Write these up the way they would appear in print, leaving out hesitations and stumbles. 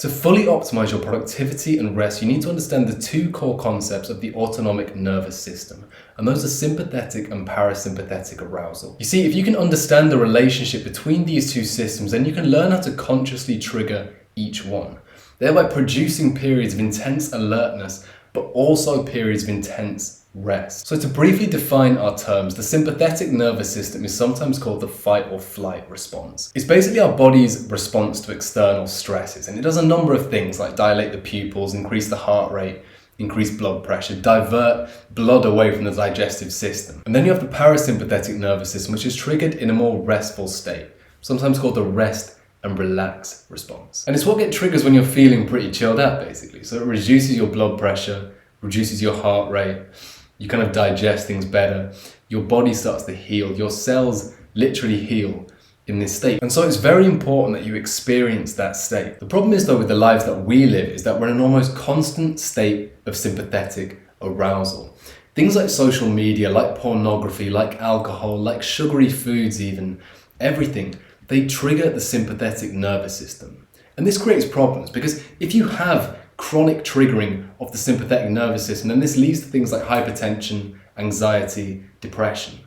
To fully optimize your productivity and rest, you need to understand the two core concepts of the autonomic nervous system, and those are sympathetic and parasympathetic arousal. You see, if you can understand the relationship between these two systems, then you can learn how to consciously trigger each one, thereby producing periods of intense alertness, but also periods of intense rest. So to briefly define our terms, the sympathetic nervous system is sometimes called the fight or flight response. It's basically our body's response to external stresses, and it does a number of things like dilate the pupils, increase the heart rate, increase blood pressure, divert blood away from the digestive system. And then you have the parasympathetic nervous system, which is triggered in a more restful state, sometimes called the rest and relax response. And it's what gets triggers when you're feeling pretty chilled out, basically. So it reduces your blood pressure, reduces your heart rate, you kind of digest things better, your body starts to heal, your cells literally heal in this state. And so it's very important that you experience that state. The problem is though with the lives that we live is that we're in an almost constant state of sympathetic arousal. Things like social media, like pornography, like alcohol, like sugary foods even, everything, they trigger the sympathetic nervous system. And this creates problems because if you have chronic triggering of the sympathetic nervous system, then this leads to things like hypertension, anxiety, depression.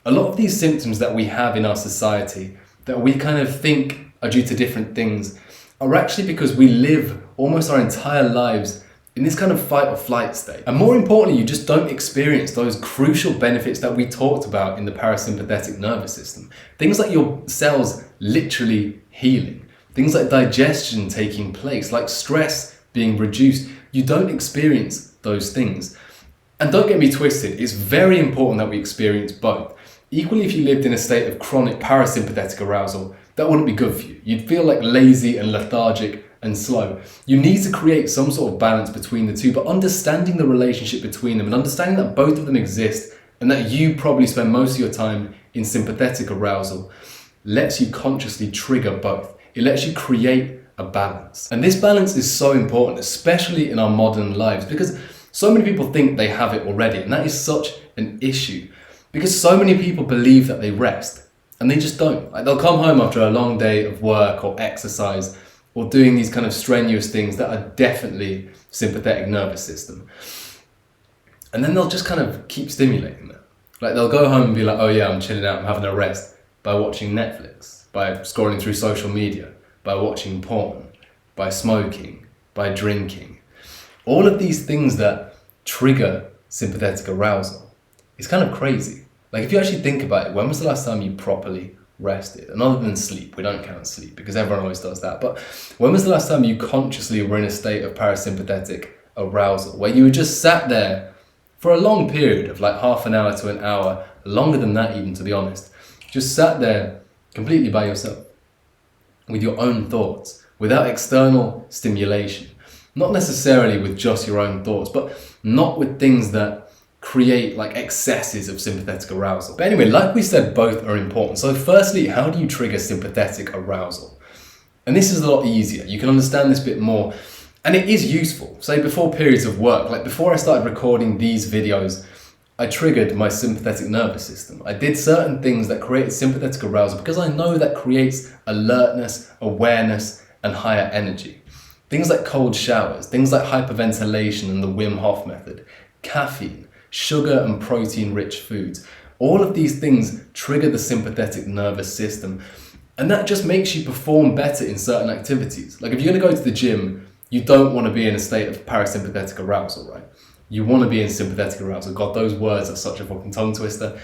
A lot of these symptoms that we have in our society that we kind of think are due to different things are actually because we live almost our entire lives in this kind of fight or flight state. And more importantly, you just don't experience those crucial benefits that we talked about in the parasympathetic nervous system. Things like your cells literally healing, things like digestion taking place, like stress being reduced. You don't experience those things. And don't get me twisted, it's very important that we experience both. Equally, if you lived in a state of chronic parasympathetic arousal, that wouldn't be good for you. You'd feel like lazy and lethargic and slow. You need to create some sort of balance between the two, but understanding the relationship between them and understanding that both of them exist and that you probably spend most of your time in sympathetic arousal lets you consciously trigger both. It lets you create a balance. And this balance is so important, especially in our modern lives, because so many people think they have it already, and that is such an issue because so many people believe that they rest and they just don't. Like they'll come home after a long day of work or exercise or doing these kind of strenuous things that are definitely sympathetic nervous system, and then they'll just kind of keep stimulating that. Like they'll go home and be like, oh yeah, I'm chilling out, I'm having a rest by watching Netflix, by scrolling through social media, by watching porn, by smoking, by drinking. All of these things that trigger sympathetic arousal. It's kind of crazy. Like if you actually think about it, when was the last time you properly rested? And other than sleep, we don't count sleep because everyone always does that. But when was the last time you consciously were in a state of parasympathetic arousal where you were just sat there for a long period of like half an hour to an hour, longer than that even to be honest, just sat there completely by yourself, with your own thoughts, without external stimulation. Not necessarily with just your own thoughts, but not with things that create like excesses of sympathetic arousal. But anyway, like we said, both are important. So firstly, how do you trigger sympathetic arousal? And this is a lot easier. You can understand this bit more, and it is useful. Say before periods of work, like before I started recording these videos, I triggered my sympathetic nervous system. I did certain things that created sympathetic arousal because I know that creates alertness, awareness, and higher energy. Things like cold showers, things like hyperventilation and the Wim Hof method, caffeine, sugar and protein-rich foods. All of these things trigger the sympathetic nervous system, and that just makes you perform better in certain activities. Like if you're gonna go to the gym, you don't wanna be in a state of parasympathetic arousal, right? You want to be in sympathetic arousal. God, those words are such a fucking tongue twister.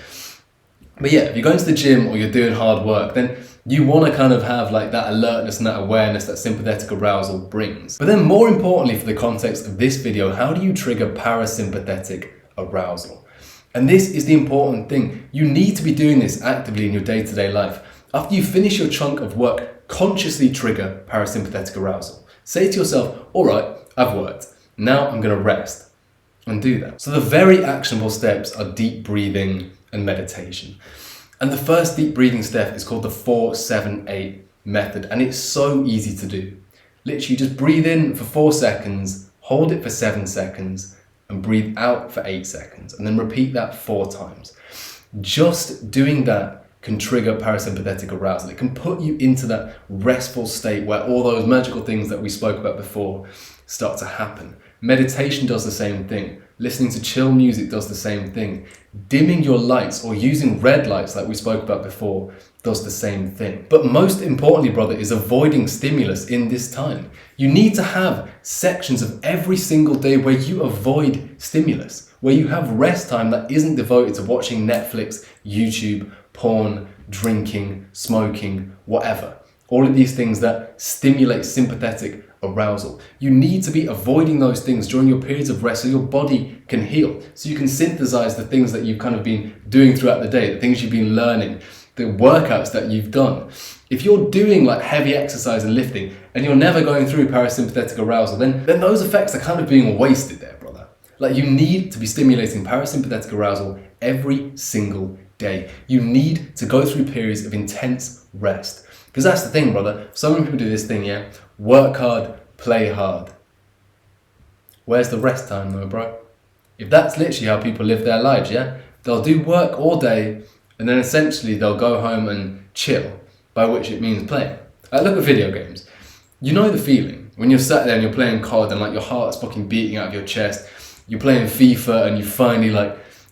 But yeah, if you're going to the gym or you're doing hard work, then you want to kind of have like that alertness and that awareness that sympathetic arousal brings. But then more importantly for the context of this video, how do you trigger parasympathetic arousal? And this is the important thing. You need to be doing this actively in your day-to-day life. After you finish your chunk of work, consciously trigger parasympathetic arousal. Say to yourself, all right, I've worked. Now I'm going to rest. And do that. So the very actionable steps are deep breathing and meditation. And the first deep breathing step is called the 4-7-8 method, and it's so easy to do. Literally just breathe in for 4 seconds, hold it for 7 seconds, and breathe out for 8 seconds, and then repeat that 4 times. Just doing that can trigger parasympathetic arousal. It can put you into that restful state where all those magical things that we spoke about before start to happen. Meditation does the same thing. Listening to chill music does the same thing. Dimming your lights or using red lights like we spoke about before does the same thing. But most importantly, brother, is avoiding stimulus in this time. You need to have sections of every single day where you avoid stimulus, where you have rest time that isn't devoted to watching Netflix, YouTube, porn, drinking, smoking, whatever. All of these things that stimulate sympathetic arousal. You need to be avoiding those things during your periods of rest so your body can heal, so you can synthesize the things that you've kind of been doing throughout the day, the things you've been learning, the workouts that you've done. If you're doing like heavy exercise and lifting and you're never going through parasympathetic arousal, then those effects are kind of being wasted there, brother. Like, you need to be stimulating parasympathetic arousal every single day. You need to go through periods of intense rest. Because that's the thing, brother. So many people do this thing, yeah? Work hard, play hard. Where's the rest time though, bro? If that's literally how people live their lives, yeah? They'll do work all day and then essentially they'll go home and chill, by which it means playing. Like, look at video games. You know the feeling when you're sat there and you're playing COD and like your heart's fucking beating out of your chest. You're playing FIFA and you finally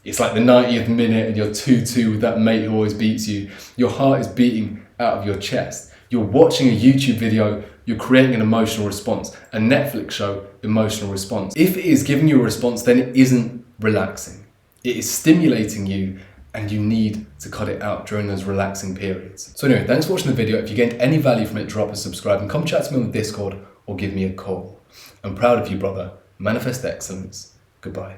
it's like the 90th minute and you're 2-2 with that mate who always beats you. Your heart is beating out of your chest. You're watching a YouTube video, you're creating an emotional response. A Netflix show, emotional response. If it is giving you a response, then it isn't relaxing. It is stimulating you and you need to cut it out during those relaxing periods. So anyway, thanks for watching the video. If you gained any value from it, drop a subscribe and come chat to me on the Discord or give me a call. I'm proud of you, brother. Manifest excellence. Goodbye.